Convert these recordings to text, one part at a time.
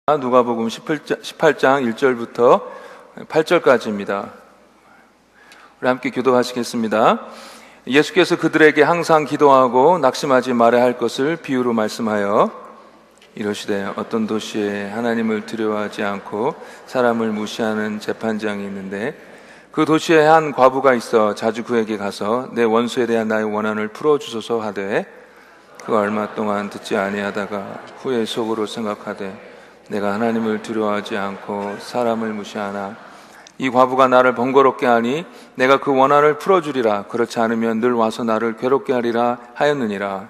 누가복음 18장 1절부터 8절까지입니다. 우리 함께 기도하시겠습니다. 예수께서 그들에게 항상 기도하고 낙심하지 말아야 할 것을 비유로 말씀하여 이러시되 어떤 도시에 하나님을 두려워하지 않고 사람을 무시하는 재판장이 있는데 그 도시에 한 과부가 있어 자주 그에게 가서 내 원수에 대한 나의 원한을 풀어주소서 하되 그가 얼마 동안 듣지 아니하다가 후에 속으로 생각하되 내가 하나님을 두려워하지 않고 사람을 무시하나 이 과부가 나를 번거롭게 하니 내가 그 원한을 풀어주리라. 그렇지 않으면 늘 와서 나를 괴롭게 하리라 하였느니라.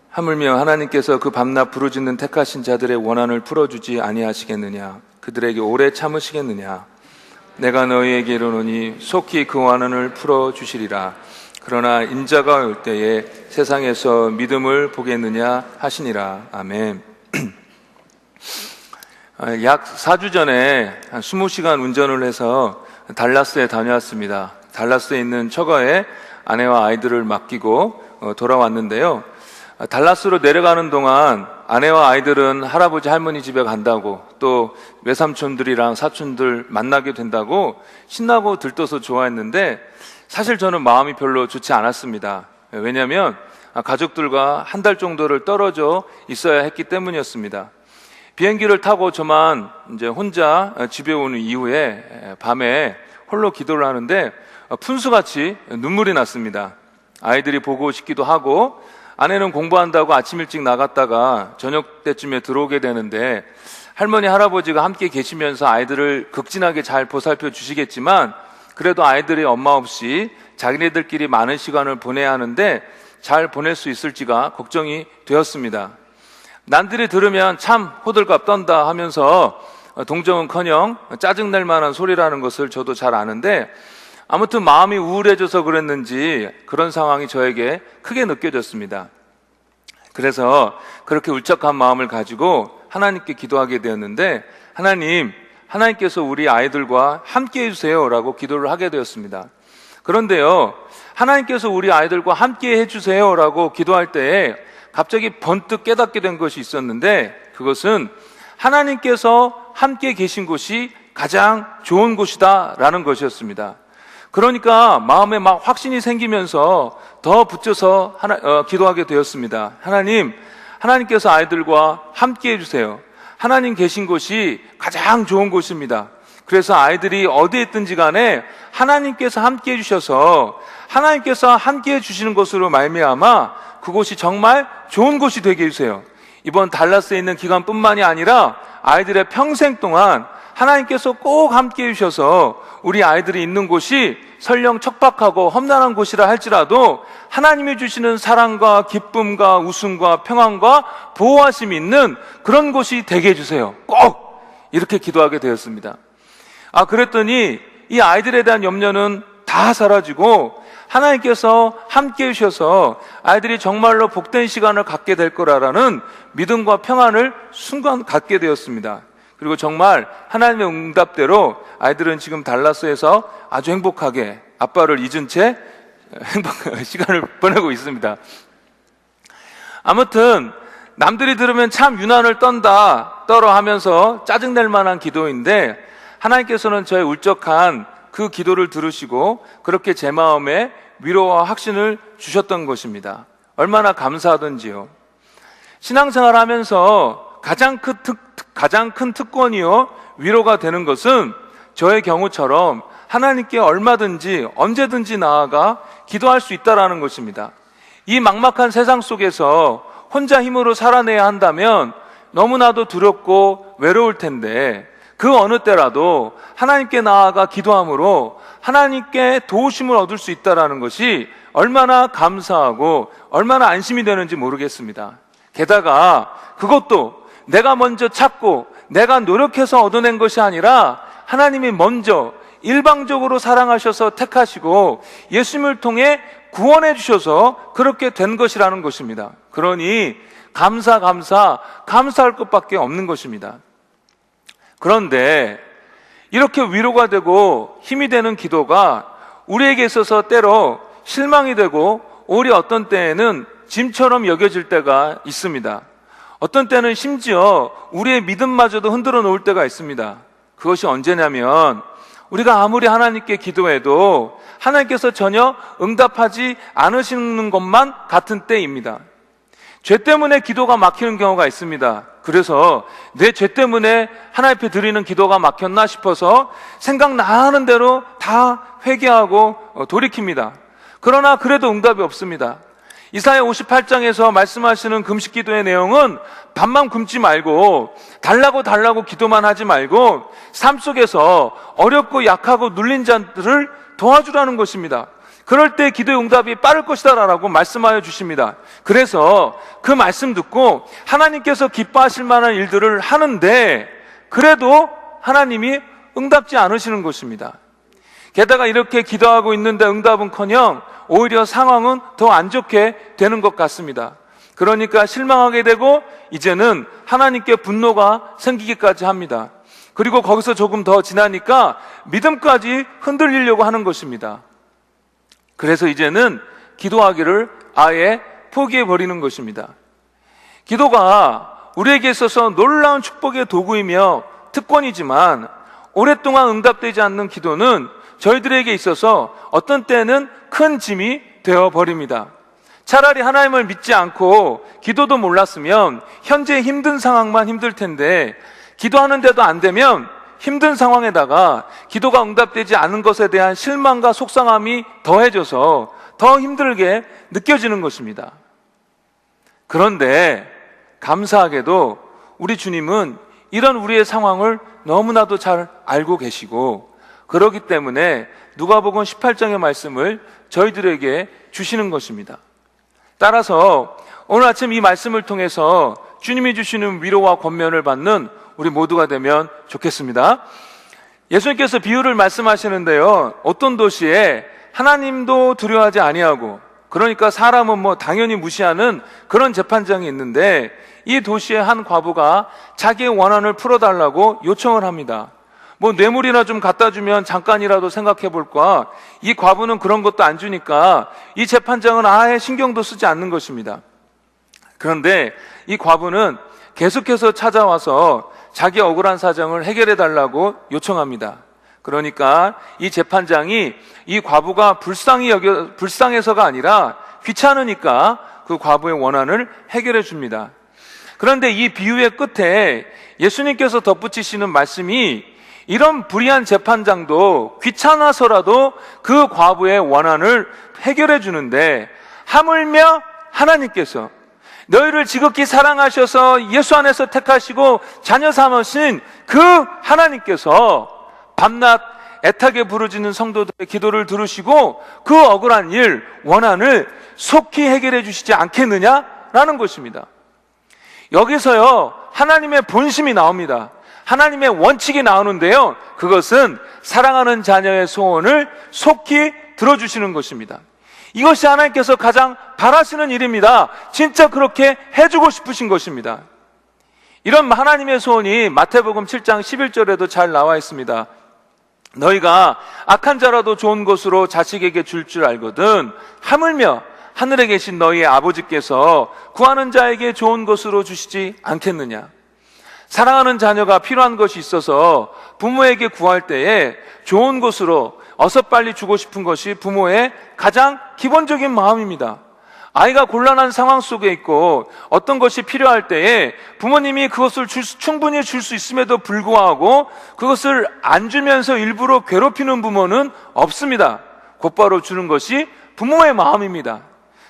하물며 하나님께서 그 밤낮 부르짖는 택하신 자들의 원한을 풀어주지 아니하시겠느냐? 그들에게 오래 참으시겠느냐? 내가 너희에게 이르노니 속히 그 원한을 풀어주시리라. 그러나 인자가 올 때에 세상에서 믿음을 보겠느냐 하시니라. 아멘. 약 4주 전에 한 20시간 운전을 해서 달라스에 다녀왔습니다. 달라스에 있는 처가에 아내와 아이들을 맡기고 돌아왔는데요. 달라스로 내려가는 동안 아내와 아이들은 할아버지 할머니 집에 간다고 또 외삼촌들이랑 사촌들 만나게 된다고 신나고 들떠서 좋아했는데 사실 저는 마음이 별로 좋지 않았습니다. 왜냐하면 가족들과 한 달 정도를 떨어져 있어야 했기 때문이었습니다. 비행기를 타고 저만 이제 혼자 집에 오는 이후에 밤에 홀로 기도를 하는데 푼수같이 눈물이 났습니다. 아이들이 보고 싶기도 하고 아내는 공부한다고 아침 일찍 나갔다가 저녁 때쯤에 들어오게 되는데 할머니 할아버지가 함께 계시면서 아이들을 극진하게 잘 보살펴 주시겠지만 그래도 아이들이 엄마 없이 자기네들끼리 많은 시간을 보내야 하는데 잘 보낼 수 있을지가 걱정이 되었습니다. 남들이 들으면 참 호들갑 떤다 하면서 동정은커녕 짜증낼 만한 소리라는 것을 저도 잘 아는데 아무튼 마음이 우울해져서 그랬는지 그런 상황이 저에게 크게 느껴졌습니다. 그래서 그렇게 울적한 마음을 가지고 하나님께 기도하게 되었는데 하나님께서 우리 아이들과 함께 해주세요 라고 기도를 하게 되었습니다. 그런데요, 하나님께서 우리 아이들과 함께 해주세요 라고 기도할 때에 갑자기 번뜩 깨닫게 된 것이 있었는데 그것은 하나님께서 함께 계신 곳이 가장 좋은 곳이다 라는 것이었습니다. 그러니까 마음에 막 확신이 생기면서 더 붙여서 기도하게 되었습니다. 하나님께서 아이들과 함께 해주세요. 하나님 계신 곳이 가장 좋은 곳입니다. 그래서 아이들이 어디에 있든지 간에 하나님께서 함께 해주셔서 하나님께서 함께 해주시는 것으로 말미암아 그곳이 정말 좋은 곳이 되게 해주세요. 이번 달라스에 있는 기간뿐만이 아니라 아이들의 평생 동안 하나님께서 꼭 함께 해주셔서 우리 아이들이 있는 곳이 설령 척박하고 험난한 곳이라 할지라도 하나님이 주시는 사랑과 기쁨과 웃음과 평안과 보호하심이 있는 그런 곳이 되게 해주세요. 꼭 이렇게 기도하게 되었습니다. 그랬더니 이 아이들에 대한 염려는 다 사라지고 하나님께서 함께 해주셔서 아이들이 정말로 복된 시간을 갖게 될 거라는 믿음과 평안을 순간 갖게 되었습니다. 그리고 정말 하나님의 응답대로 아이들은 지금 달라스에서 아주 행복하게 아빠를 잊은 채 행복한 시간을 보내고 있습니다. 아무튼 남들이 들으면 참 유난을 떨어 하면서 짜증낼 만한 기도인데 하나님께서는 저의 울적한 그 기도를 들으시고 그렇게 제 마음에 위로와 확신을 주셨던 것입니다. 얼마나 감사하던지요. 신앙생활 하면서 가장 큰 특권이요 위로가 되는 것은 저의 경우처럼 하나님께 얼마든지 언제든지 나아가 기도할 수 있다라는 것입니다. 이 막막한 세상 속에서 혼자 힘으로 살아내야 한다면 너무나도 두렵고 외로울 텐데 그 어느 때라도 하나님께 나아가 기도함으로 하나님께 도우심을 얻을 수 있다는 것이 얼마나 감사하고 얼마나 안심이 되는지 모르겠습니다. 게다가 그것도 내가 먼저 찾고 내가 노력해서 얻어낸 것이 아니라 하나님이 먼저 일방적으로 사랑하셔서 택하시고 예수님을 통해 구원해 주셔서 그렇게 된 것이라는 것입니다. 그러니 감사할 것밖에 없는 것입니다. 그런데 이렇게 위로가 되고 힘이 되는 기도가 우리에게 있어서 때로 실망이 되고 오히려 어떤 때에는 짐처럼 여겨질 때가 있습니다. 어떤 때는 심지어 우리의 믿음마저도 흔들어 놓을 때가 있습니다. 그것이 언제냐면 우리가 아무리 하나님께 기도해도 하나님께서 전혀 응답하지 않으시는 것만 같은 때입니다. 죄 때문에 기도가 막히는 경우가 있습니다. 그래서 내 죄 때문에 하나님 앞에 드리는 기도가 막혔나 싶어서 생각나는 대로 다 회개하고 돌이킵니다. 그러나 그래도 응답이 없습니다. 이사야 58장에서 말씀하시는 금식 기도의 내용은 밥만 굶지 말고 달라고 기도만 하지 말고 삶 속에서 어렵고 약하고 눌린 자들을 도와주라는 것입니다. 그럴 때 기도의 응답이 빠를 것이다 라고 말씀하여 주십니다. 그래서 그 말씀 듣고 하나님께서 기뻐하실 만한 일들을 하는데 그래도 하나님이 응답지 않으시는 것입니다. 게다가 이렇게 기도하고 있는데 응답은커녕 오히려 상황은 더 안 좋게 되는 것 같습니다. 그러니까 실망하게 되고 이제는 하나님께 분노가 생기기까지 합니다. 그리고 거기서 조금 더 지나니까 믿음까지 흔들리려고 하는 것입니다. 그래서 이제는 기도하기를 아예 포기해버리는 것입니다. 기도가 우리에게 있어서 놀라운 축복의 도구이며 특권이지만 오랫동안 응답되지 않는 기도는 저희들에게 있어서 어떤 때는 큰 짐이 되어버립니다. 차라리 하나님을 믿지 않고 기도도 몰랐으면 현재 힘든 상황만 힘들 텐데 기도하는데도 안 되면 힘든 상황에다가 기도가 응답되지 않은 것에 대한 실망과 속상함이 더해져서 더 힘들게 느껴지는 것입니다. 그런데 감사하게도 우리 주님은 이런 우리의 상황을 너무나도 잘 알고 계시고 그렇기 때문에 누가복음 18장의 말씀을 저희들에게 주시는 것입니다. 따라서 오늘 아침 이 말씀을 통해서 주님이 주시는 위로와 권면을 받는 우리 모두가 되면 좋겠습니다. 예수님께서 비유를 말씀하시는데요, 어떤 도시에 하나님도 두려워하지 아니하고 그러니까 사람은 당연히 무시하는 그런 재판장이 있는데 이 도시의 한 과부가 자기의 원한을 풀어달라고 요청을 합니다. 뇌물이나 좀 갖다 주면 잠깐이라도 생각해 볼까. 이 과부는 그런 것도 안 주니까 이 재판장은 아예 신경도 쓰지 않는 것입니다. 그런데 이 과부는 계속해서 찾아와서 자기 억울한 사정을 해결해 달라고 요청합니다. 그러니까 이 재판장이 이 과부가 불쌍해서가 아니라 귀찮으니까 그 과부의 원한을 해결해 줍니다. 그런데 이 비유의 끝에 예수님께서 덧붙이시는 말씀이 이런 불의한 재판장도 귀찮아서라도 그 과부의 원한을 해결해 주는데 하물며 하나님께서 너희를 지극히 사랑하셔서 예수 안에서 택하시고 자녀 삼으신 그 하나님께서 밤낮 애타게 부르짖는 성도들의 기도를 들으시고 그 억울한 일, 원한을 속히 해결해 주시지 않겠느냐라는 것입니다. 여기서요, 하나님의 본심이 나옵니다. 하나님의 원칙이 나오는데요, 그것은 사랑하는 자녀의 소원을 속히 들어주시는 것입니다. 이것이 하나님께서 가장 바라시는 일입니다. 진짜 그렇게 해주고 싶으신 것입니다. 이런 하나님의 소원이 마태복음 7장 11절에도 잘 나와 있습니다. 너희가 악한 자라도 좋은 것으로 자식에게 줄 알거든 하물며 하늘에 계신 너희의 아버지께서 구하는 자에게 좋은 것으로 주시지 않겠느냐. 사랑하는 자녀가 필요한 것이 있어서 부모에게 구할 때에 좋은 것으로 어서 빨리 주고 싶은 것이 부모의 가장 기본적인 마음입니다. 아이가 곤란한 상황 속에 있고 어떤 것이 필요할 때에 부모님이 그것을 충분히 줄 수 있음에도 불구하고 그것을 안 주면서 일부러 괴롭히는 부모는 없습니다. 곧바로 주는 것이 부모의 마음입니다.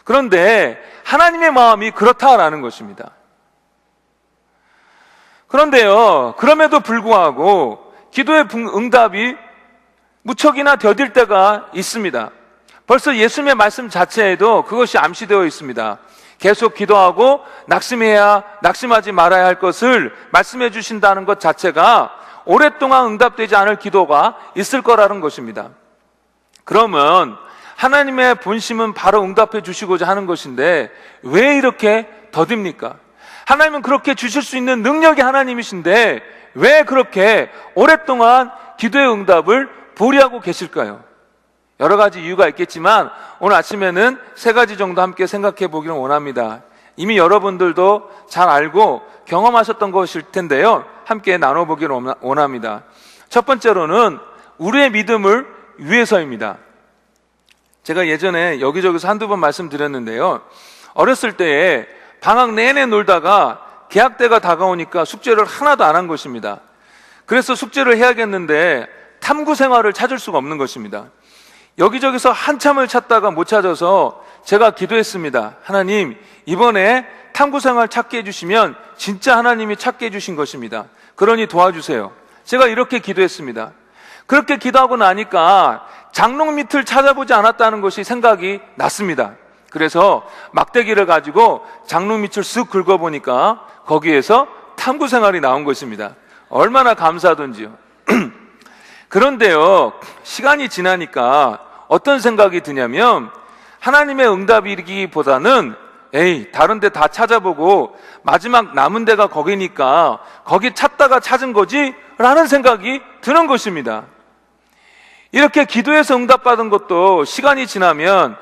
그런데 하나님의 마음이 그렇다라는 것입니다. 그런데요, 그럼에도 불구하고 기도의 응답이 무척이나 더딜 때가 있습니다. 벌써 예수님의 말씀 자체에도 그것이 암시되어 있습니다. 계속 기도하고 낙심하지 말아야 할 것을 말씀해 주신다는 것 자체가 오랫동안 응답되지 않을 기도가 있을 거라는 것입니다. 그러면 하나님의 본심은 바로 응답해 주시고자 하는 것인데 왜 이렇게 더딥니까? 하나님은 그렇게 주실 수 있는 능력이 하나님이신데 왜 그렇게 오랫동안 기도의 응답을 보류하고 계실까요? 여러 가지 이유가 있겠지만 오늘 아침에는 세 가지 정도 함께 생각해 보기를 원합니다. 이미 여러분들도 잘 알고 경험하셨던 것일 텐데요, 함께 나눠보기를 원합니다. 첫 번째로는 우리의 믿음을 위해서입니다. 제가 예전에 여기저기서 한두 번 말씀드렸는데요, 어렸을 때에 방학 내내 놀다가 개학 때가 다가오니까 숙제를 하나도 안 한 것입니다. 그래서 숙제를 해야겠는데 탐구 생활을 찾을 수가 없는 것입니다. 여기저기서 한참을 찾다가 못 찾아서 제가 기도했습니다. 하나님, 이번에 탐구 생활 찾게 해주시면 진짜 하나님이 찾게 해주신 것입니다. 그러니 도와주세요. 제가 이렇게 기도했습니다. 그렇게 기도하고 나니까 장롱 밑을 찾아보지 않았다는 것이 생각이 났습니다. 그래서 막대기를 가지고 장롱 밑을 쓱 긁어보니까 거기에서 탐구 생활이 나온 것입니다. 얼마나 감사하던지요. 그런데요, 시간이 지나니까 어떤 생각이 드냐면 하나님의 응답이기보다는 다른 데 다 찾아보고 마지막 남은 데가 거기니까 거기 찾다가 찾은 거지? 라는 생각이 드는 것입니다. 이렇게 기도해서 응답받은 것도 시간이 지나면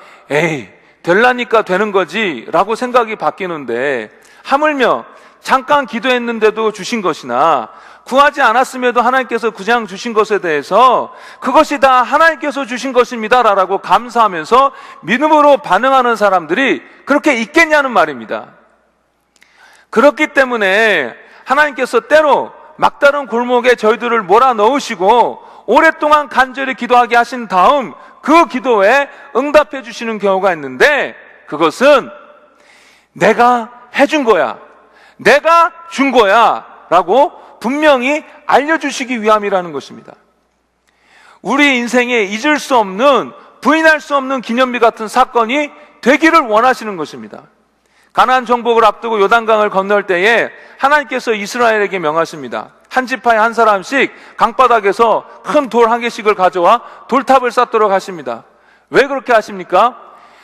될라니까 되는 거지 라고 생각이 바뀌는데, 하물며 잠깐 기도했는데도 주신 것이나 구하지 않았음에도 하나님께서 그냥 주신 것에 대해서 그것이 다 하나님께서 주신 것입니다 라고 감사하면서 믿음으로 반응하는 사람들이 그렇게 있겠냐는 말입니다. 그렇기 때문에 하나님께서 때로 막다른 골목에 저희들을 몰아넣으시고 오랫동안 간절히 기도하게 하신 다음 그 기도에 응답해 주시는 경우가 있는데, 그것은 내가 해준 거야, 내가 준 거야 라고 분명히 알려주시기 위함이라는 것입니다. 우리 인생에 잊을 수 없는, 부인할 수 없는 기념비 같은 사건이 되기를 원하시는 것입니다. 가나안 정복을 앞두고 요단강을 건널 때에 하나님께서 이스라엘에게 명하십니다. 한 지파에 한 사람씩 강바닥에서 큰 돌 한 개씩을 가져와 돌탑을 쌓도록 하십니다. 왜 그렇게 하십니까?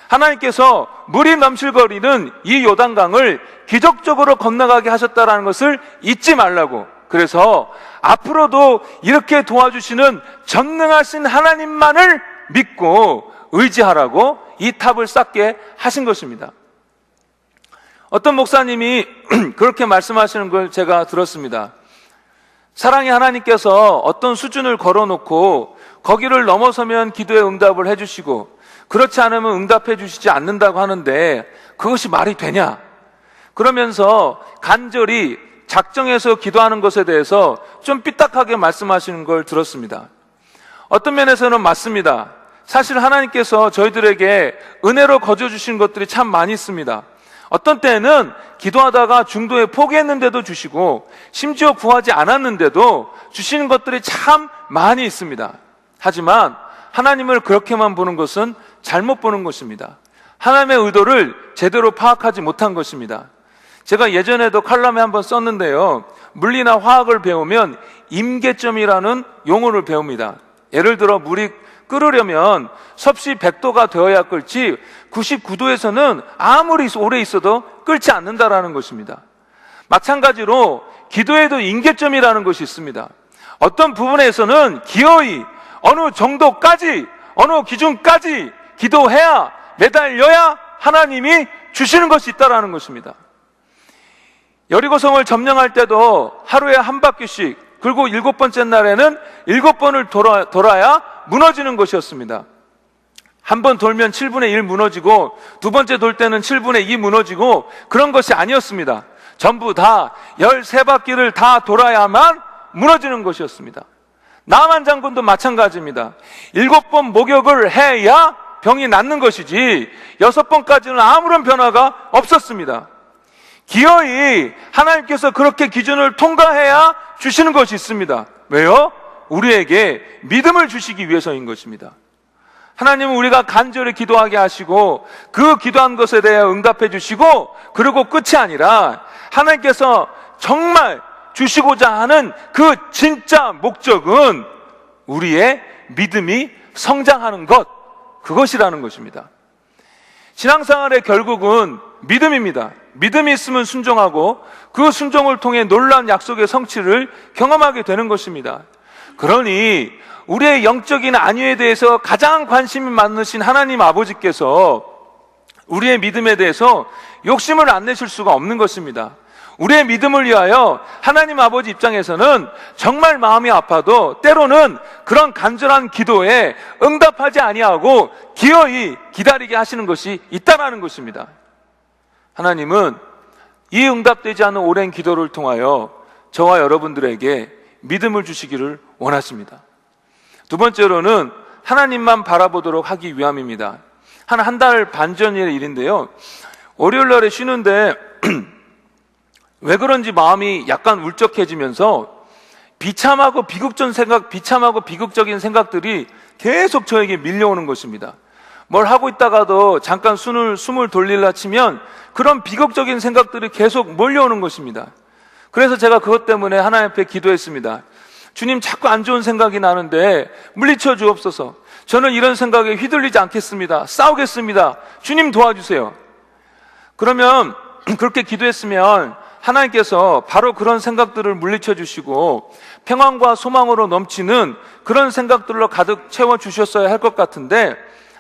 하나님께서 물이 넘실거리는 이 요단강을 기적적으로 건너가게 하셨다는 것을 잊지 말라고. 그래서 앞으로도 이렇게 도와주시는 전능하신 하나님만을 믿고 의지하라고 이 탑을 쌓게 하신 것입니다. 어떤 목사님이 그렇게 말씀하시는 걸 제가 들었습니다. 사랑의 하나님께서 어떤 수준을 걸어놓고 거기를 넘어서면 기도에 응답을 해주시고 그렇지 않으면 응답해 주시지 않는다고 하는데 그것이 말이 되냐? 그러면서 간절히 작정해서 기도하는 것에 대해서 좀 삐딱하게 말씀하시는 걸 들었습니다. 어떤 면에서는 맞습니다. 사실 하나님께서 저희들에게 은혜로 거저주신 것들이 참 많이 있습니다. 어떤 때는 기도하다가 중도에 포기했는데도 주시고 심지어 구하지 않았는데도 주시는 것들이 참 많이 있습니다. 하지만 하나님을 그렇게만 보는 것은 잘못 보는 것입니다. 하나님의 의도를 제대로 파악하지 못한 것입니다. 제가 예전에도 칼럼에 한번 썼는데요, 물리나 화학을 배우면 임계점이라는 용어를 배웁니다. 예를 들어 물이 끓으려면 섭씨 100도가 되어야 끓지 99도에서는 아무리 오래 있어도 끓지 않는다라는 것입니다. 마찬가지로 기도에도 임계점이라는 것이 있습니다. 어떤 부분에서는 기어이 어느 정도까지, 어느 기준까지 기도해야, 매달려야 하나님이 주시는 것이 있다라는 것입니다. 여리고성을 점령할 때도 하루에 한 바퀴씩, 그리고 7번째 날에는 7번을 돌아야 무너지는 것이었습니다. 한 번 돌면 7분의 1 무너지고 두 번째 돌 때는 7분의 2 무너지고 그런 것이 아니었습니다. 전부 다 13바퀴를 다 돌아야만 무너지는 것이었습니다. 나만 장군도 마찬가지입니다. 7번 목욕을 해야 병이 낫는 것이지 6번까지는 아무런 변화가 없었습니다. 기어이 하나님께서 그렇게 기준을 통과해야 주시는 것이 있습니다. 왜요? 우리에게 믿음을 주시기 위해서인 것입니다. 하나님은 우리가 간절히 기도하게 하시고 그 기도한 것에 대해 응답해 주시고, 그리고 끝이 아니라 하나님께서 정말 주시고자 하는 그 진짜 목적은 우리의 믿음이 성장하는 것, 그것이라는 것입니다. 신앙생활의 결국은 믿음입니다. 믿음이 있으면 순종하고 그 순종을 통해 놀라운 약속의 성취를 경험하게 되는 것입니다. 그러니 우리의 영적인 안위에 대해서 가장 관심이 많으신 하나님 아버지께서 우리의 믿음에 대해서 욕심을 안 내실 수가 없는 것입니다. 우리의 믿음을 위하여 하나님 아버지 입장에서는 정말 마음이 아파도 때로는 그런 간절한 기도에 응답하지 아니하고 기어이 기다리게 하시는 것이 있다라는 것입니다. 하나님은 이 응답되지 않은 오랜 기도를 통하여 저와 여러분들에게 믿음을 주시기를 원하십니다. 두 번째로는 하나님만 바라보도록 하기 위함입니다. 한 달 반 전의 일인데요. 월요일 날에 쉬는데 왜 그런지 마음이 약간 울적해지면서 비참하고 비극적인 생각들이 계속 저에게 밀려오는 것입니다. 뭘 하고 있다가도 잠깐 숨을 돌리려 치면 그런 비극적인 생각들이 계속 몰려오는 것입니다. 그래서 제가 그것 때문에 하나님 앞에 기도했습니다. 주님, 자꾸 안 좋은 생각이 나는데 물리쳐 주옵소서. 저는 이런 생각에 휘둘리지 않겠습니다. 싸우겠습니다. 주님 도와주세요. 그러면 그렇게 기도했으면 하나님께서 바로 그런 생각들을 물리쳐 주시고 평안과 소망으로 넘치는 그런 생각들로 가득 채워 주셨어야 할 것 같은데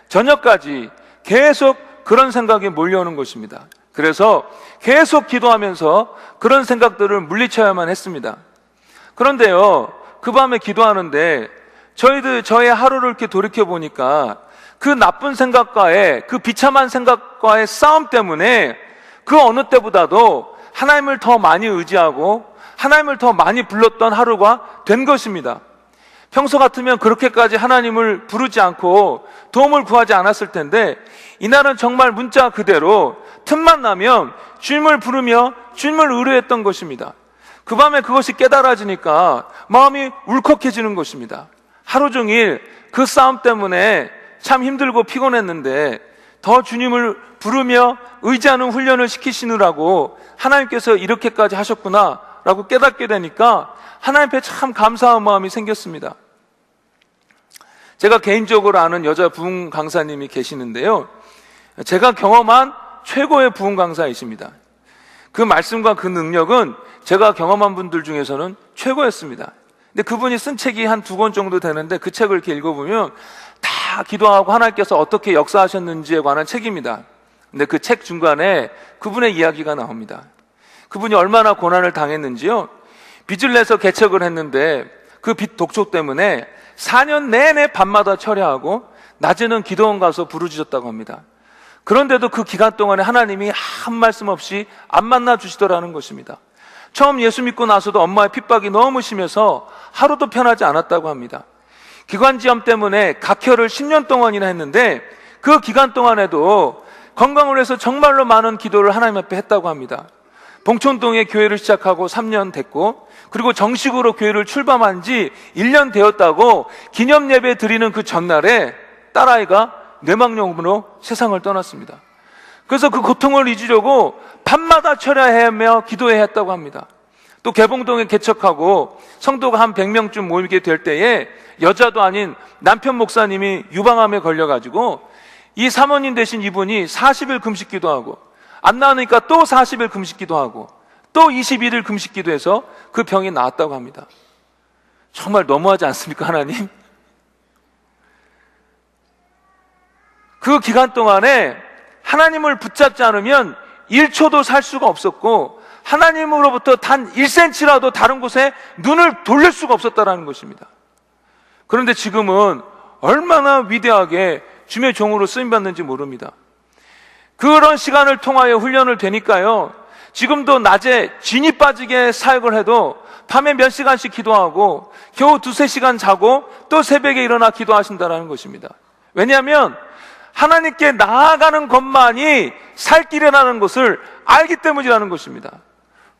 저녁까지 계속 그런 생각이 몰려오는 것입니다. 그래서 계속 기도하면서 그런 생각들을 물리쳐야만 했습니다. 그런데요, 그 밤에 기도하는데 저의 하루를 이렇게 돌이켜 보니까 그 나쁜 생각과의, 그 비참한 생각과의 싸움 때문에 그 어느 때보다도 하나님을 더 많이 의지하고 하나님을 더 많이 불렀던 하루가 된 것입니다. 평소 같으면 그렇게까지 하나님을 부르지 않고 도움을 구하지 않았을 텐데 이날은 정말 문자 그대로 틈만 나면 주님을 부르며 주님을 의뢰했던 것입니다. 그 밤에 그것이 깨달아지니까 마음이 울컥해지는 것입니다. 하루 종일 그 싸움 때문에 참 힘들고 피곤했는데 더 주님을 부르며 의지하는 훈련을 시키시느라고 하나님께서 이렇게까지 하셨구나 라고 깨닫게 되니까 하나님 앞에 참 감사한 마음이 생겼습니다. 제가 개인적으로 아는 여자 부흥 강사님이 계시는데요, 제가 경험한 최고의 부흥 강사이십니다. 그 말씀과 그 능력은 제가 경험한 분들 중에서는 최고였습니다. 근데 그분이 쓴 책이 한 2권 정도 되는데 그 책을 이렇게 읽어보면 다 기도하고 하나님께서 어떻게 역사하셨는지에 관한 책입니다. 근데 그 책 중간에 그분의 이야기가 나옵니다. 그분이 얼마나 고난을 당했는지요. 빚을 내서 개척을 했는데 그 빚 독촉 때문에 4년 내내 밤마다 철야하고 낮에는 기도원 가서 부르짖었다고 합니다. 그런데도 그 기간 동안에 하나님이 한 말씀 없이 안 만나 주시더라는 것입니다. 처음 예수 믿고 나서도 엄마의 핍박이 너무 심해서 하루도 편하지 않았다고 합니다. 기관지염 때문에 각혈을 10년 동안이나 했는데 그 기간 동안에도 건강을 위해서 정말로 많은 기도를 하나님 앞에 했다고 합니다. 봉천동에 교회를 시작하고 3년 됐고, 그리고 정식으로 교회를 출범한 지 1년 되었다고 기념 예배 드리는 그 전날에 딸아이가 뇌망령으로 세상을 떠났습니다. 그래서 그 고통을 잊으려고 밤마다 철야하며 기도해야 했다고 합니다. 또 개봉동에 개척하고 성도가 한 100명쯤 모이게 될 때에 여자도 아닌 남편 목사님이 유방암에 걸려가지고 이 사모님 되신 이분이 40일 금식 기도하고 안 나으니까 또 40일 금식 기도하고 또 21일 금식 기도해서 그 병이 나았다고 합니다. 정말 너무하지 않습니까, 하나님? 그 기간 동안에 하나님을 붙잡지 않으면 1초도 살 수가 없었고 하나님으로부터 단 1cm라도 다른 곳에 눈을 돌릴 수가 없었다는 것입니다. 그런데 지금은 얼마나 위대하게 주님의 종으로 쓰임받는지 모릅니다. 그런 시간을 통하여 훈련을 되니까요, 지금도 낮에 진이 빠지게 사역을 해도 밤에 몇 시간씩 기도하고 겨우 2-3시간 자고 또 새벽에 일어나 기도하신다는 것입니다. 왜냐하면 하나님께 나아가는 것만이 살 길이라는 것을 알기 때문이라는 것입니다.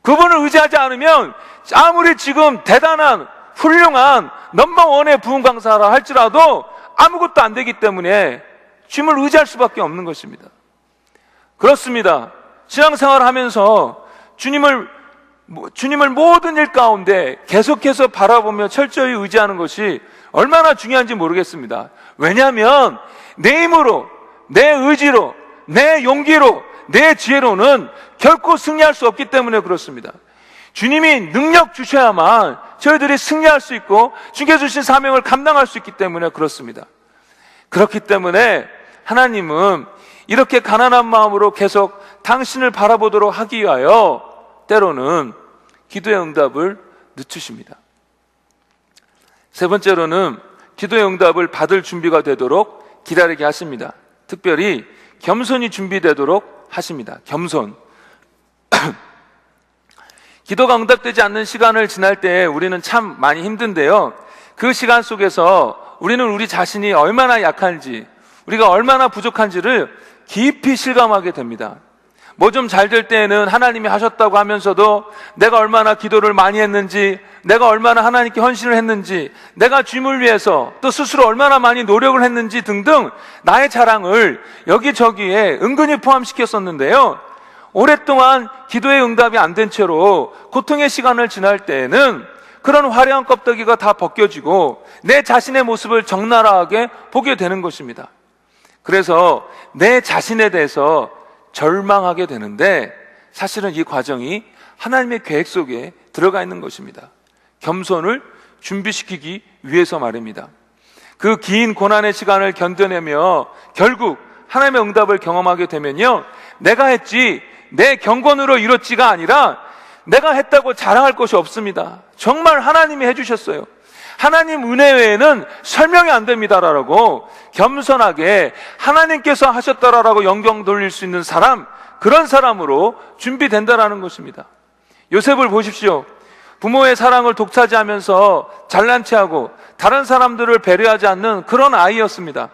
그분을 의지하지 않으면 아무리 지금 대단한 훌륭한 넘버원의 부흥 강사라 할지라도 아무것도 안 되기 때문에 주님을 의지할 수밖에 없는 것입니다. 그렇습니다. 신앙생활을 하면서 주님을 모든 일 가운데 계속해서 바라보며 철저히 의지하는 것이 얼마나 중요한지 모르겠습니다. 왜냐하면 내 힘으로, 내 의지로, 내 용기로, 내 지혜로는 결코 승리할 수 없기 때문에 그렇습니다. 주님이 능력 주셔야만 저희들이 승리할 수 있고 주께서 주신 사명을 감당할 수 있기 때문에 그렇습니다. 그렇기 때문에 하나님은 이렇게 가난한 마음으로 계속 당신을 바라보도록 하기 위하여 때로는 기도의 응답을 늦추십니다. 세 번째로는 기도의 응답을 받을 준비가 되도록 기다리게 하십니다. 특별히 겸손히 준비되도록 하십니다. 겸손. 기도가 응답되지 않는 시간을 지날 때 우리는 참 많이 힘든데요, 그 시간 속에서 우리는 우리 자신이 얼마나 약한지, 우리가 얼마나 부족한지를 깊이 실감하게 됩니다. 뭐 좀 잘 될 때에는 하나님이 하셨다고 하면서도 내가 얼마나 기도를 많이 했는지, 내가 얼마나 하나님께 헌신을 했는지, 내가 주님을 위해서 또 스스로 얼마나 많이 노력을 했는지 등등 나의 자랑을 여기저기에 은근히 포함시켰었는데요, 오랫동안 기도의 응답이 안 된 채로 고통의 시간을 지날 때에는 그런 화려한 껍데기가 다 벗겨지고 내 자신의 모습을 적나라하게 보게 되는 것입니다. 그래서 내 자신에 대해서 절망하게 되는데, 사실은 이 과정이 하나님의 계획 속에 들어가 있는 것입니다. 겸손을 준비시키기 위해서 말입니다. 그 긴 고난의 시간을 견뎌내며 결국 하나님의 응답을 경험하게 되면요, 내가 했지, 내 경건으로 이뤘지가 아니라 내가 했다고 자랑할 것이 없습니다. 정말 하나님이 해주셨어요. 하나님 은혜 외에는 설명이 안 됩니다라고 겸손하게 하나님께서 하셨다라고 영광 돌릴 수 있는 사람, 그런 사람으로 준비된다라는 것입니다. 요셉을 보십시오. 부모의 사랑을 독차지하면서 잘난 체하고 다른 사람들을 배려하지 않는 그런 아이였습니다.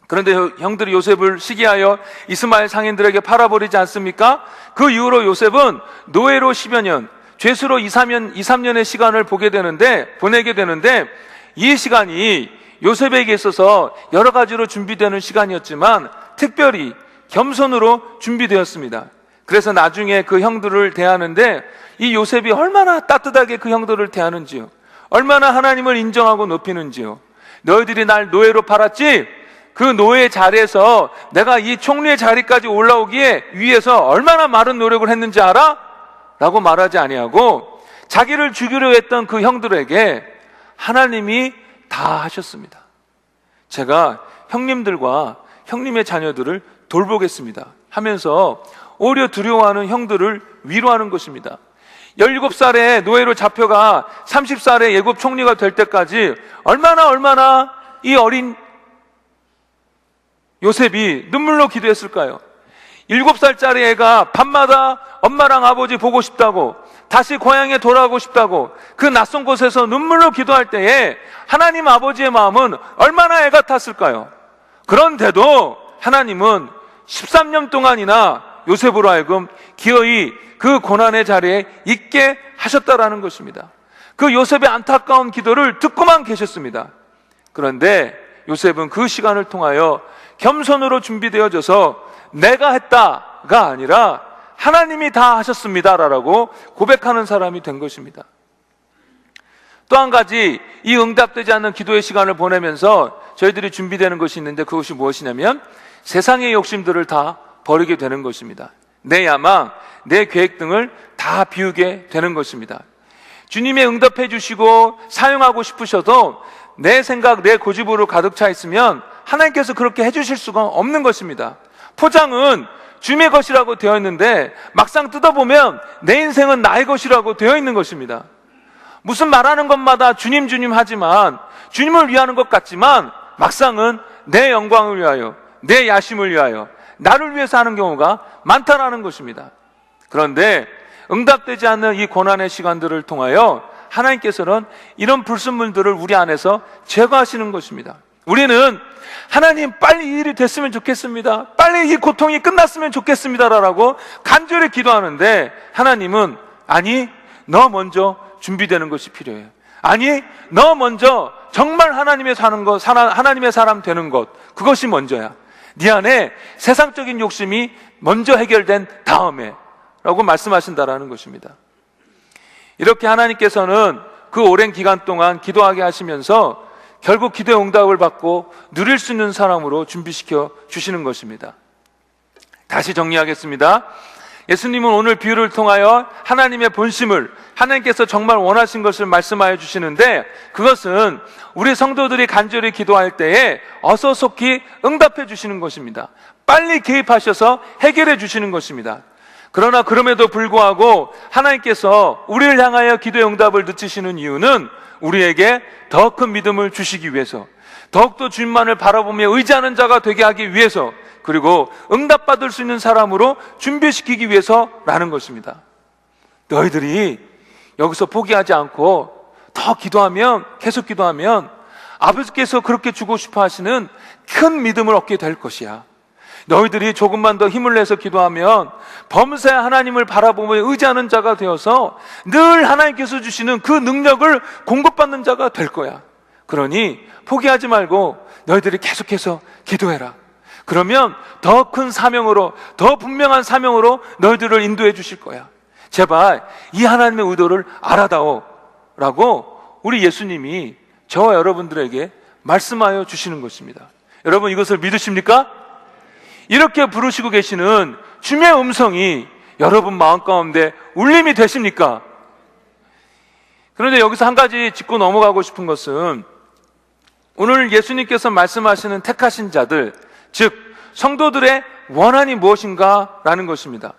그런데 형들이 요셉을 시기하여 이스마엘 상인들에게 팔아버리지 않습니까? 그 이후로 요셉은 노예로 10여 년, 죄수로 2, 3년의 시간을 보내게 되는데, 이 시간이 요셉에게 있어서 여러 가지로 준비되는 시간이었지만 특별히 겸손으로 준비되었습니다. 그래서 나중에 그 형들을 대하는데 이 요셉이 얼마나 따뜻하게 그 형들을 대하는지요, 얼마나 하나님을 인정하고 높이는지요. 너희들이 날 노예로 팔았지? 그 노예 자리에서 내가 이 총리의 자리까지 올라오기에 위해서 얼마나 많은 노력을 했는지 알아? 라고 말하지 아니하고 자기를 죽이려 했던 그 형들에게 하나님이 다 하셨습니다. 제가 형님들과 형님의 자녀들을 돌보겠습니다 하면서 오히려 두려워하는 형들을 위로하는 것입니다. 17살에 노예로 잡혀가 30살에 예굽 총리가 될 때까지 얼마나 이 어린 요셉이 눈물로 기도했을까요? 7살짜리 애가 밤마다 엄마랑 아버지 보고 싶다고, 다시 고향에 돌아가고 싶다고 그 낯선 곳에서 눈물로 기도할 때에 하나님 아버지의 마음은 얼마나 애 같았을까요? 그런데도 하나님은 13년 동안이나 요셉으로 하여금 기어이 그 고난의 자리에 있게 하셨다라는 것입니다. 그 요셉의 안타까운 기도를 듣고만 계셨습니다. 그런데 요셉은 그 시간을 통하여 겸손으로 준비되어져서 내가 했다가 아니라 하나님이 다 하셨습니다라고 고백하는 사람이 된 것입니다. 또 한 가지, 이 응답되지 않는 기도의 시간을 보내면서 저희들이 준비되는 것이 있는데, 그것이 무엇이냐면 세상의 욕심들을 다 버리게 되는 것입니다. 내 야망, 내 계획 등을 다 비우게 되는 것입니다. 주님의 응답해 주시고 사용하고 싶으셔도 내 생각, 내 고집으로 가득 차 있으면 하나님께서 그렇게 해주실 수가 없는 것입니다. 포장은 주님의 것이라고 되어 있는데 막상 뜯어보면 내 인생은 나의 것이라고 되어 있는 것입니다. 무슨 말하는 것마다 주님 하지만, 주님을 위하는 것 같지만 막상은 내 영광을 위하여, 내 야심을 위하여, 나를 위해서 하는 경우가 많다라는 것입니다. 그런데 응답되지 않는 이 고난의 시간들을 통하여 하나님께서는 이런 불순물들을 우리 안에서 제거하시는 것입니다. 우리는 하나님 빨리 이 일이 됐으면 좋겠습니다, 빨리 이 고통이 끝났으면 좋겠습니다라고 간절히 기도하는데, 하나님은 아니, 너 먼저 준비되는 것이 필요해요. 아니, 너 먼저 정말 하나님의 사는 것, 하나님의 사람 되는 것, 그것이 먼저야. 네 안에 세상적인 욕심이 먼저 해결된 다음에 라고 말씀하신다라는 것입니다. 이렇게 하나님께서는 그 오랜 기간 동안 기도하게 하시면서 결국 기도의 응답을 받고 누릴 수 있는 사람으로 준비시켜 주시는 것입니다. 다시 정리하겠습니다. 예수님은 오늘 비유를 통하여 하나님의 본심을, 하나님께서 정말 원하신 것을 말씀하여 주시는데, 그것은 우리 성도들이 간절히 기도할 때에 어서속히 응답해 주시는 것입니다. 빨리 개입하셔서 해결해 주시는 것입니다. 그러나 그럼에도 불구하고 하나님께서 우리를 향하여 기도의 응답을 늦추시는 이유는 우리에게 더 큰 믿음을 주시기 위해서, 더욱더 주님만을 바라보며 의지하는 자가 되게 하기 위해서, 그리고 응답받을 수 있는 사람으로 준비시키기 위해서라는 것입니다. 너희들이 여기서 포기하지 않고 더 기도하면, 계속 기도하면 아버지께서 그렇게 주고 싶어 하시는 큰 믿음을 얻게 될 것이야. 너희들이 조금만 더 힘을 내서 기도하면 범사에 하나님을 바라보며 의지하는 자가 되어서 늘 하나님께서 주시는 그 능력을 공급받는 자가 될 거야. 그러니 포기하지 말고 너희들이 계속해서 기도해라. 그러면 더 큰 사명으로, 더 분명한 사명으로 너희들을 인도해 주실 거야. 제발 이 하나님의 의도를 알아다오 라고 우리 예수님이 저와 여러분들에게 말씀하여 주시는 것입니다. 여러분, 이것을 믿으십니까? 이렇게 부르시고 계시는 주님의 음성이 여러분 마음 가운데 울림이 되십니까? 그런데 여기서 한 가지 짚고 넘어가고 싶은 것은, 오늘 예수님께서 말씀하시는 택하신 자들, 즉 성도들의 원한이 무엇인가 라는 것입니다.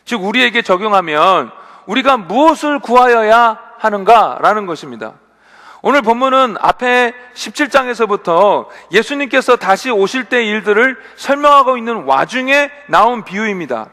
즉 우리에게 적용하면 우리가 무엇을 구하여야 하는가 라는 것입니다. 오늘 본문은 앞에 17장에서부터 예수님께서 다시 오실 때의 일들을 설명하고 있는 와중에 나온 비유입니다.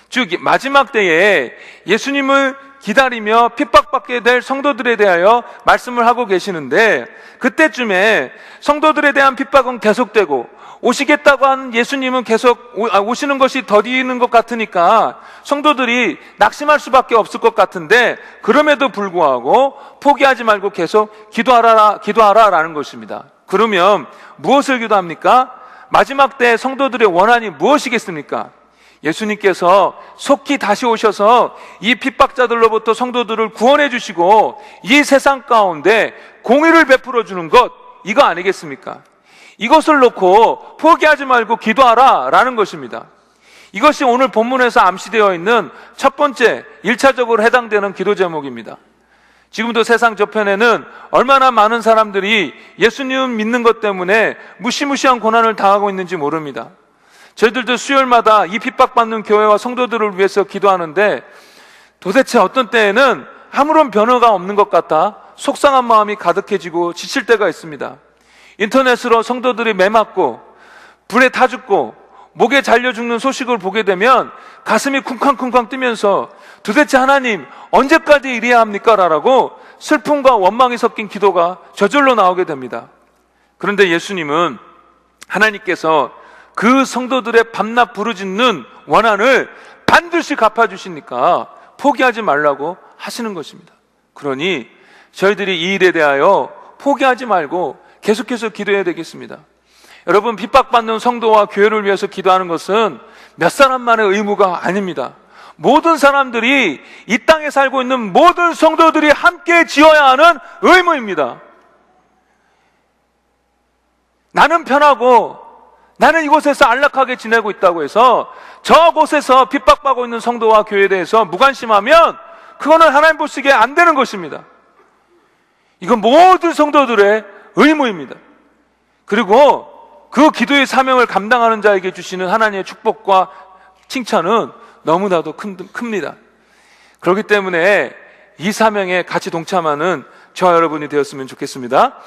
즉 마지막 때에 예수님을 기다리며 핍박받게 될 성도들에 대하여 말씀을 하고 계시는데, 그때쯤에 성도들에 대한 핍박은 계속되고 오시겠다고 하는 예수님은 계속 오시는 것이 더디는 것 같으니까 성도들이 낙심할 수밖에 없을 것 같은데, 그럼에도 불구하고 포기하지 말고 계속 기도하라라는 것입니다. 그러면 무엇을 기도합니까? 마지막 때 성도들의 원한이 무엇이겠습니까? 예수님께서 속히 다시 오셔서 이 핍박자들로부터 성도들을 구원해 주시고 이 세상 가운데 공의를 베풀어 주는 것, 이거 아니겠습니까? 이것을 놓고 포기하지 말고 기도하라 라는 것입니다. 이것이 오늘 본문에서 암시되어 있는 첫 번째 1차적으로 해당되는 기도 제목입니다. 지금도 세상 저편에는 얼마나 많은 사람들이 예수님 믿는 것 때문에 무시무시한 고난을 당하고 있는지 모릅니다. 저희들도 수요일마다 이 핍박받는 교회와 성도들을 위해서 기도하는데, 도대체 어떤 때에는 아무런 변화가 없는 것 같아 속상한 마음이 가득해지고 지칠 때가 있습니다. 인터넷으로 성도들이 매 맞고 불에 타 죽고 목에 잘려 죽는 소식을 보게 되면 가슴이 쿵쾅쿵쾅 뛰면서 도대체 하나님 언제까지 이래야 합니까? 라고 슬픔과 원망이 섞인 기도가 저절로 나오게 됩니다. 그런데 예수님은, 하나님께서 그 성도들의 밤낮 부르짖는 원한을 반드시 갚아주시니까 포기하지 말라고 하시는 것입니다. 그러니 저희들이 이 일에 대하여 포기하지 말고 계속해서 기도해야 되겠습니다. 여러분, 핍박받는 성도와 교회를 위해서 기도하는 것은 몇 사람만의 의무가 아닙니다. 모든 사람들이, 이 땅에 살고 있는 모든 성도들이 함께 지어야 하는 의무입니다. 나는 편하고 나는 이곳에서 안락하게 지내고 있다고 해서 저곳에서 핍박받고 있는 성도와 교회에 대해서 무관심하면 그거는 하나님 보시기에 안 되는 것입니다. 이건 모든 성도들의 의무입니다. 그리고 그 기도의 사명을 감당하는 자에게 주시는 하나님의 축복과 칭찬은 너무나도 큽니다. 그렇기 때문에 이 사명에 같이 동참하는 저와 여러분이 되었으면 좋겠습니다.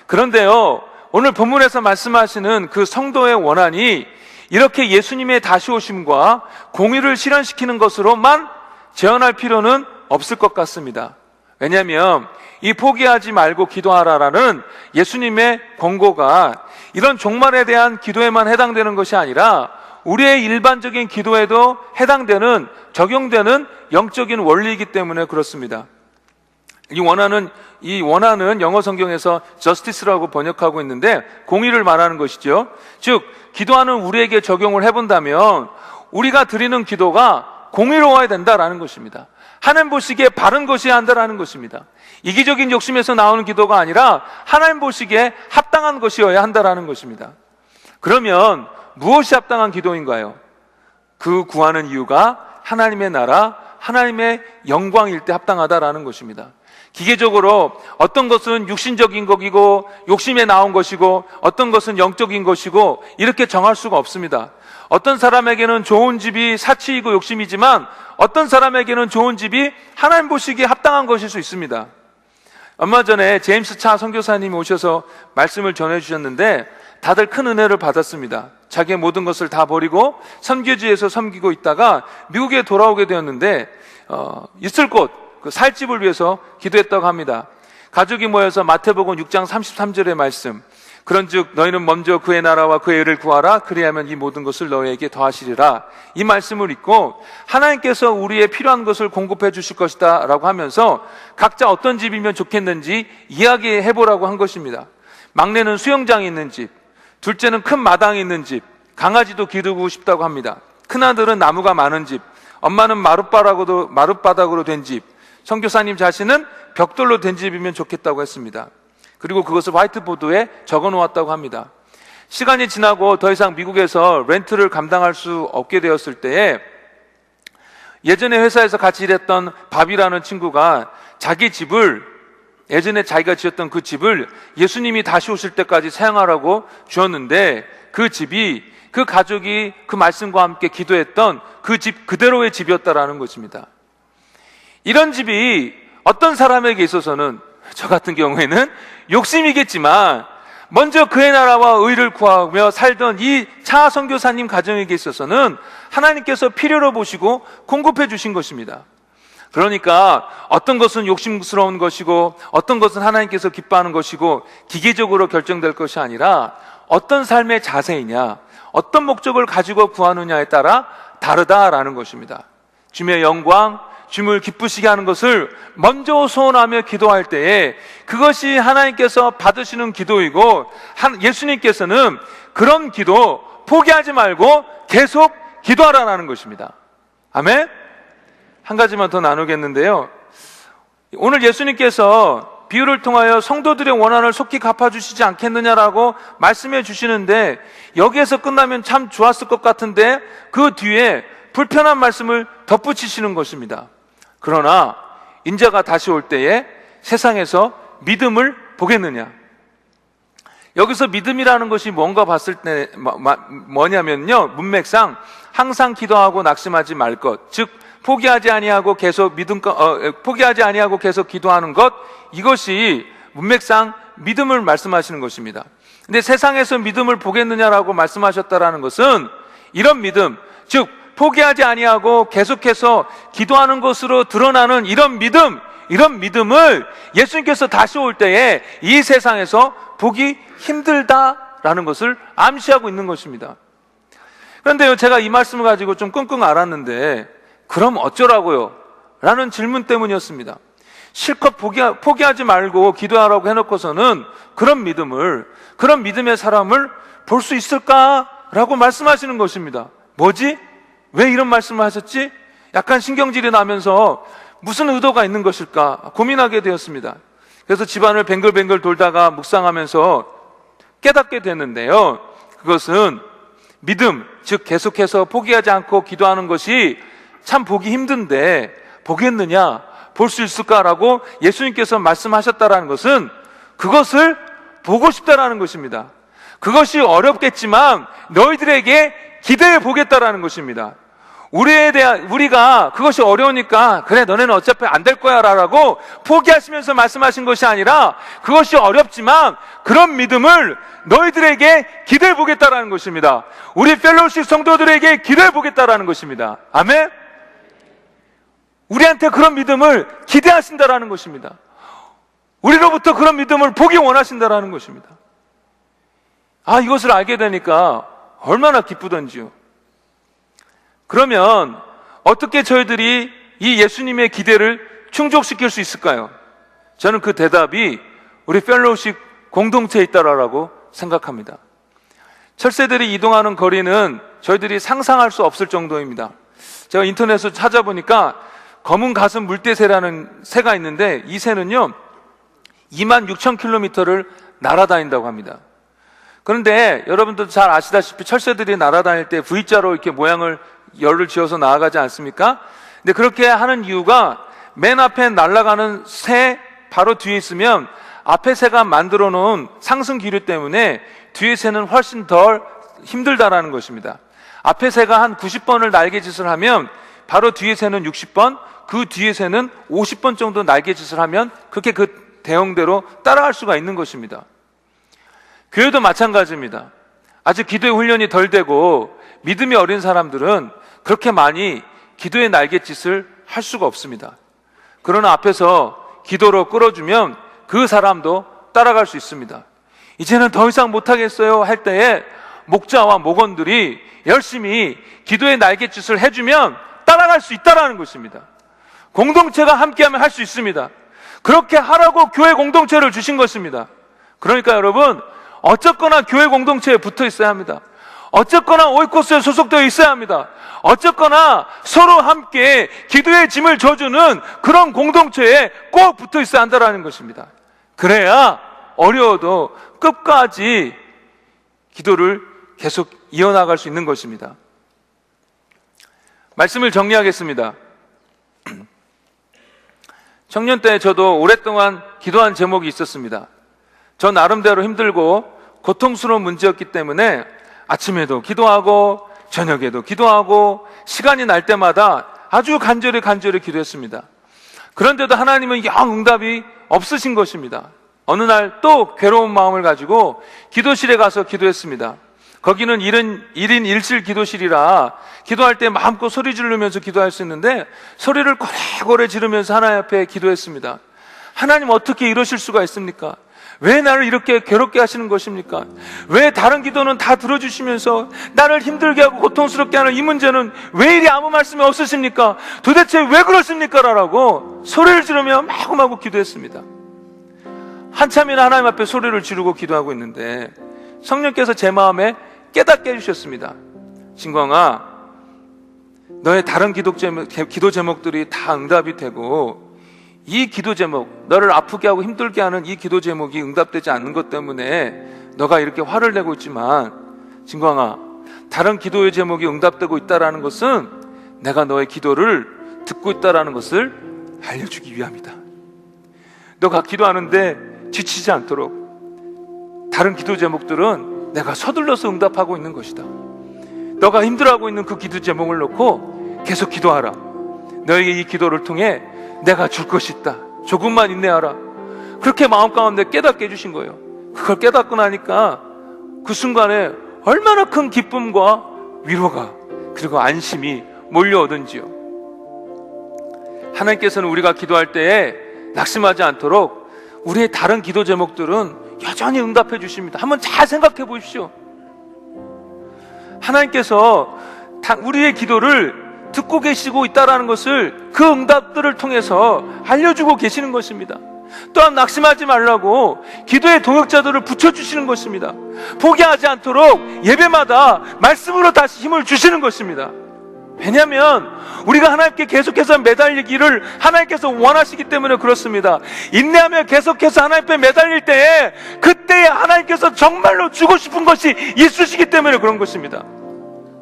그런데요, 오늘 본문에서 말씀하시는 그 성도의 원한이 이렇게 예수님의 다시 오심과 공의를 실현시키는 것으로만 제한할 필요는 없을 것 같습니다. 왜냐하면 이 포기하지 말고 기도하라라는 예수님의 권고가 이런 종말에 대한 기도에만 해당되는 것이 아니라 우리의 일반적인 기도에도 해당되는, 적용되는 영적인 원리이기 때문에 그렇습니다. 이 원한은 영어 성경에서 justice라고 번역하고 있는데 공의를 말하는 것이죠. 즉 기도하는 우리에게 적용을 해본다면 우리가 드리는 기도가 공의로워야 된다라는 것입니다. 하나님 보시기에 바른 것이어야 한다라는 것입니다. 이기적인 욕심에서 나오는 기도가 아니라 하나님 보시기에 합당한 것이어야 한다라는 것입니다. 그러면 무엇이 합당한 기도인가요? 그 구하는 이유가 하나님의 나라, 하나님의 영광일 때 합당하다라는 것입니다. 기계적으로 어떤 것은 육신적인 것이고 욕심에 나온 것이고 어떤 것은 영적인 것이고 이렇게 정할 수가 없습니다. 어떤 사람에게는 좋은 집이 사치이고 욕심이지만 어떤 사람에게는 좋은 집이 하나님 보시기에 합당한 것일 수 있습니다. 얼마 전에 제임스 차 선교사님이 오셔서 말씀을 전해주셨는데 다들 큰 은혜를 받았습니다. 자기의 모든 것을 다 버리고 선교지에서 섬기고 있다가 미국에 돌아오게 되었는데 있을 곳, 그 살 집을 위해서 기도했다고 합니다. 가족이 모여서 마태복음 6장 33절의 말씀, 그런즉 너희는 먼저 그의 나라와 그의 의를 구하라. 그리하면 이 모든 것을 너희에게 더하시리라. 이 말씀을 읽고 하나님께서 우리의 필요한 것을 공급해 주실 것이다 라고 하면서 각자 어떤 집이면 좋겠는지 이야기해 보라고 한 것입니다. 막내는 수영장이 있는 집, 둘째는 큰 마당이 있는 집, 강아지도 기르고 싶다고 합니다. 큰아들은 나무가 많은 집, 엄마는 마룻바닥으로 된 집, 선교사님 자신은 벽돌로 된 집이면 좋겠다고 했습니다. 그리고 그것을 화이트보드에 적어 놓았다고 합니다. 시간이 지나고 더 이상 미국에서 렌트를 감당할 수 없게 되었을 때에 예전에 회사에서 같이 일했던 밥이라는 친구가 자기 집을, 예전에 자기가 지었던 그 집을 예수님이 다시 오실 때까지 사용하라고 주었는데 그 집이, 그 가족이 그 말씀과 함께 기도했던 그 집 그대로의 집이었다라는 것입니다. 이런 집이 어떤 사람에게 있어서는, 저 같은 경우에는 욕심이겠지만 먼저 그의 나라와 의를 구하며 살던 이 차 선교사님 가정에게 있어서는 하나님께서 필요로 보시고 공급해 주신 것입니다. 그러니까 어떤 것은 욕심스러운 것이고 어떤 것은 하나님께서 기뻐하는 것이고 기계적으로 결정될 것이 아니라 어떤 삶의 자세이냐, 어떤 목적을 가지고 구하느냐에 따라 다르다라는 것입니다. 주님의 영광, 주님을 기쁘시게 하는 것을 먼저 소원하며 기도할 때에 그것이 하나님께서 받으시는 기도이고 예수님께서는 그런 기도 포기하지 말고 계속 기도하라는 것입니다. 아멘? 한 가지만 더 나누겠는데요. 오늘 예수님께서 비유를 통하여 성도들의 원한을 속히 갚아주시지 않겠느냐라고 말씀해 주시는데 여기에서 끝나면 참 좋았을 것 같은데 그 뒤에 불편한 말씀을 덧붙이시는 것입니다. 그러나 인자가 다시 올 때에 세상에서 믿음을 보겠느냐. 여기서 믿음이라는 것이 뭔가 봤을 때 뭐냐면요, 문맥상 항상 기도하고 낙심하지 말 것, 즉 포기하지 아니하고 계속 포기하지 아니하고 계속 기도하는 것, 이것이 문맥상 믿음을 말씀하시는 것입니다. 근데 세상에서 믿음을 보겠느냐라고 말씀하셨다라는 것은 이런 믿음, 즉 포기하지 아니하고 계속해서 기도하는 것으로 드러나는 이런 믿음을 예수님께서 다시 올 때에 이 세상에서 보기 힘들다라는 것을 암시하고 있는 것입니다. 그런데요, 제가 이 말씀을 가지고 좀 끙끙 앓았는데 그럼 어쩌라고요? 라는 질문 때문이었습니다. 실컷 포기하지 말고 기도하라고 해놓고서는 그런 믿음의 사람을 볼 수 있을까라고 말씀하시는 것입니다. 뭐지? 왜 이런 말씀을 하셨지? 약간 신경질이 나면서 무슨 의도가 있는 것일까 고민하게 되었습니다. 그래서 집안을 뱅글뱅글 돌다가 묵상하면서 깨닫게 됐는데요, 그것은 믿음, 즉 계속해서 포기하지 않고 기도하는 것이 참 보기 힘든데 보겠느냐, 볼 수 있을까라고 예수님께서 말씀하셨다라는 것은 그것을 보고 싶다라는 것입니다. 그것이 어렵겠지만 너희들에게 기대해 보겠다라는 것입니다. 우리가 그것이 어려우니까 그래 너네는 어차피 안 될 거야 라고 포기하시면서 말씀하신 것이 아니라 그것이 어렵지만 그런 믿음을 너희들에게 기대해 보겠다라는 것입니다. 우리 펠로우십 성도들에게 기대해 보겠다라는 것입니다. 아멘? 우리한테 그런 믿음을 기대하신다라는 것입니다. 우리로부터 그런 믿음을 보기 원하신다라는 것입니다. 이것을 알게 되니까 얼마나 기쁘던지요. 그러면 어떻게 저희들이 이 예수님의 기대를 충족시킬 수 있을까요? 저는 그 대답이 우리 펠로우십 공동체에 있다라고 생각합니다. 철새들이 이동하는 거리는 저희들이 상상할 수 없을 정도입니다. 제가 인터넷에서 찾아보니까 검은 가슴 물대새라는 새가 있는데 이 새는요 26,000km를 날아다닌다고 합니다. 그런데 여러분들 잘 아시다시피 철새들이 날아다닐 때 V자로 이렇게 모양을 열을 지어서 나아가지 않습니까? 근데 그렇게 하는 이유가 맨 앞에 날아가는 새 바로 뒤에 있으면 앞에 새가 만들어 놓은 상승 기류 때문에 뒤에 새는 훨씬 덜 힘들다라는 것입니다. 앞에 새가 한 90번을 날개짓을 하면 바로 뒤에 새는 60번, 그 뒤에 새는 50번 정도 날개짓을 하면 그렇게 그 대형대로 따라갈 수가 있는 것입니다. 교회도 마찬가지입니다. 아직 기도의 훈련이 덜 되고 믿음이 어린 사람들은 그렇게 많이 기도의 날갯짓을 할 수가 없습니다. 그러나 앞에서 기도로 끌어주면 그 사람도 따라갈 수 있습니다. 이제는 더 이상 못하겠어요 할 때에 목자와 목원들이 열심히 기도의 날갯짓을 해주면 따라갈 수 있다는 것입니다. 공동체가 함께하면 할 수 있습니다. 그렇게 하라고 교회 공동체를 주신 것입니다. 그러니까 여러분, 어쨌거나 교회 공동체에 붙어 있어야 합니다. 어쨌거나 오이코스에 소속되어 있어야 합니다. 어쨌거나 서로 함께 기도의 짐을 져주는 그런 공동체에 꼭 붙어 있어야 한다는 것입니다. 그래야 어려워도 끝까지 기도를 계속 이어나갈 수 있는 것입니다. 말씀을 정리하겠습니다. 청년 때 저도 오랫동안 기도한 제목이 있었습니다. 저 나름대로 힘들고 고통스러운 문제였기 때문에 아침에도 기도하고 저녁에도 기도하고 시간이 날 때마다 아주 간절히 기도했습니다. 그런데도 하나님은 영 응답이 없으신 것입니다. 어느 날 또 괴로운 마음을 가지고 기도실에 가서 기도했습니다. 거기는 1인 1실 기도실이라 기도할 때 마음껏 소리 지르면서 기도할 수 있는데 소리를 고래고래 지르면서 하나님 앞에 기도했습니다. 하나님, 어떻게 이러실 수가 있습니까? 왜 나를 이렇게 괴롭게 하시는 것입니까? 왜 다른 기도는 다 들어주시면서 나를 힘들게 하고 고통스럽게 하는 이 문제는 왜 이리 아무 말씀이 없으십니까? 도대체 왜 그렇습니까? 라고 소리를 지르며 마구마구 기도했습니다. 한참이나 하나님 앞에 소리를 지르고 기도하고 있는데 성령께서 제 마음에 깨닫게 해주셨습니다. 진광아, 너의 다른 기도 제목들이 다 응답이 되고 이 기도 제목, 너를 아프게 하고 힘들게 하는 이 기도 제목이 응답되지 않는 것 때문에 너가 이렇게 화를 내고 있지만, 진광아, 다른 기도의 제목이 응답되고 있다는 것은 내가 너의 기도를 듣고 있다는 것을 알려주기 위함이다. 너가 기도하는데 지치지 않도록 다른 기도 제목들은 내가 서둘러서 응답하고 있는 것이다. 너가 힘들어하고 있는 그 기도 제목을 놓고 계속 기도하라. 너에게 이 기도를 통해 내가 줄 것이 있다. 조금만 인내하라. 그렇게 마음 가운데 깨닫게 해주신 거예요. 그걸 깨닫고 나니까 그 순간에 얼마나 큰 기쁨과 위로가, 그리고 안심이 몰려오던지요. 하나님께서는 우리가 기도할 때에 낙심하지 않도록 우리의 다른 기도 제목들은 여전히 응답해 주십니다. 한번 잘 생각해 보십시오. 하나님께서 우리의 기도를 듣고 계시고 있다는 것을 그 응답들을 통해서 알려주고 계시는 것입니다. 또한 낙심하지 말라고 기도의 동역자들을 붙여주시는 것입니다. 포기하지 않도록 예배마다 말씀으로 다시 힘을 주시는 것입니다. 왜냐하면 우리가 하나님께 계속해서 매달리기를 하나님께서 원하시기 때문에 그렇습니다. 인내하며 계속해서 하나님께 매달릴 때에 그때에 하나님께서 정말로 주고 싶은 것이 있으시기 때문에 그런 것입니다.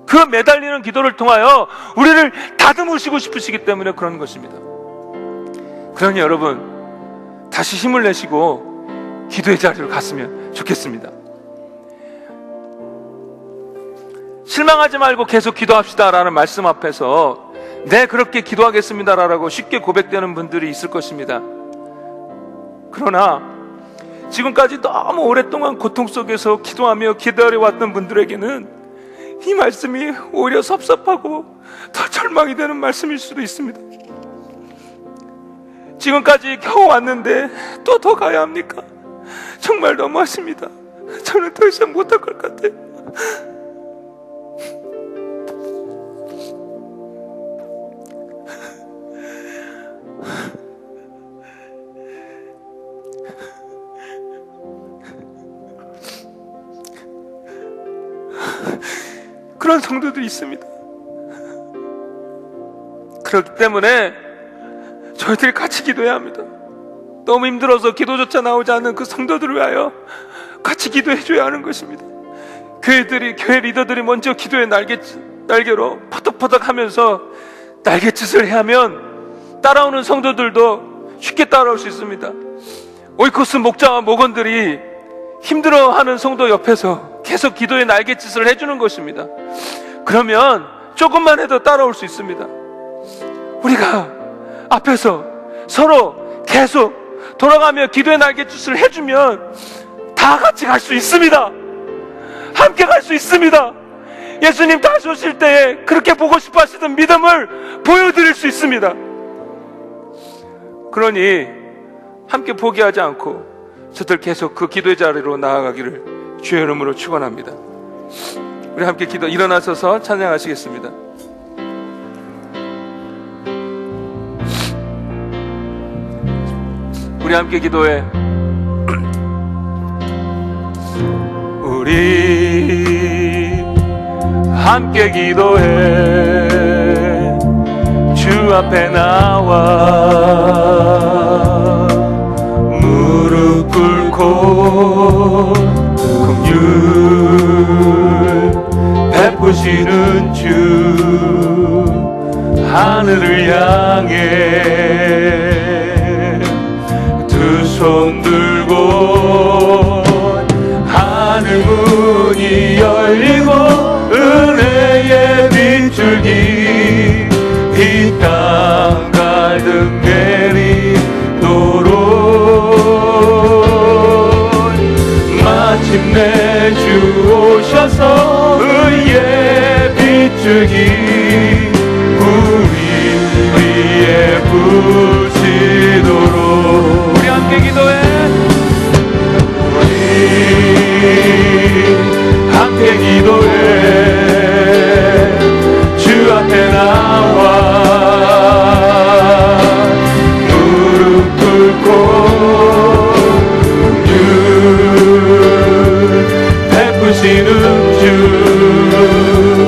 그 매달리는 기도를 통하여 우리를 다듬으시고 싶으시기 때문에 그런 것입니다. 그러니 여러분, 다시 힘을 내시고 기도의 자리로 갔으면 좋겠습니다. 실망하지 말고 계속 기도합시다 라는 말씀 앞에서 네, 그렇게 기도하겠습니다 라고 쉽게 고백되는 분들이 있을 것입니다. 그러나 지금까지 너무 오랫동안 고통 속에서 기도하며 기다려왔던 분들에게는 이 말씀이 오히려 섭섭하고 더 절망이 되는 말씀일 수도 있습니다. 지금까지 겨우 왔는데 또 더 가야 합니까? 정말 너무하십니다. 저는 더 이상 못할 것 같아요. 그런 성도들이 있습니다. 그렇기 때문에 저희들이 같이 기도해야 합니다. 너무 힘들어서 기도조차 나오지 않는 그 성도들을 위하여 같이 기도해줘야 하는 것입니다. 교회 리더들이 먼저 기도의 날갯짓, 날개로 퍼덕퍼덕 하면서 날갯짓을 하면 따라오는 성도들도 쉽게 따라올 수 있습니다. 오이코스 목자와 목원들이 힘들어하는 성도 옆에서 계속 기도의 날갯짓을 해주는 것입니다. 그러면 조금만 해도 따라올 수 있습니다. 우리가 앞에서 서로 계속 돌아가며 기도의 날갯짓을 해주면 다 같이 갈 수 있습니다. 함께 갈 수 있습니다. 예수님 다시 오실 때에 그렇게 보고 싶어 하시던 믿음을 보여드릴 수 있습니다. 그러니 함께 포기하지 않고 저들 계속 그 기도의 자리로 나아가기를 주의 이름으로 축원합니다. 우리 함께 일어나셔서 찬양하시겠습니다. 우리 함께 기도해. 우리 함께 기도해. 주 앞에 나와 무릎 꿇고 긍휼 베푸시는 주 하늘을 향해 두 손 들고 하늘 문이 열리고 은혜의 빗줄기 이 땅 가득 내리도록 마침내 주 오셔서 의의 빗줄기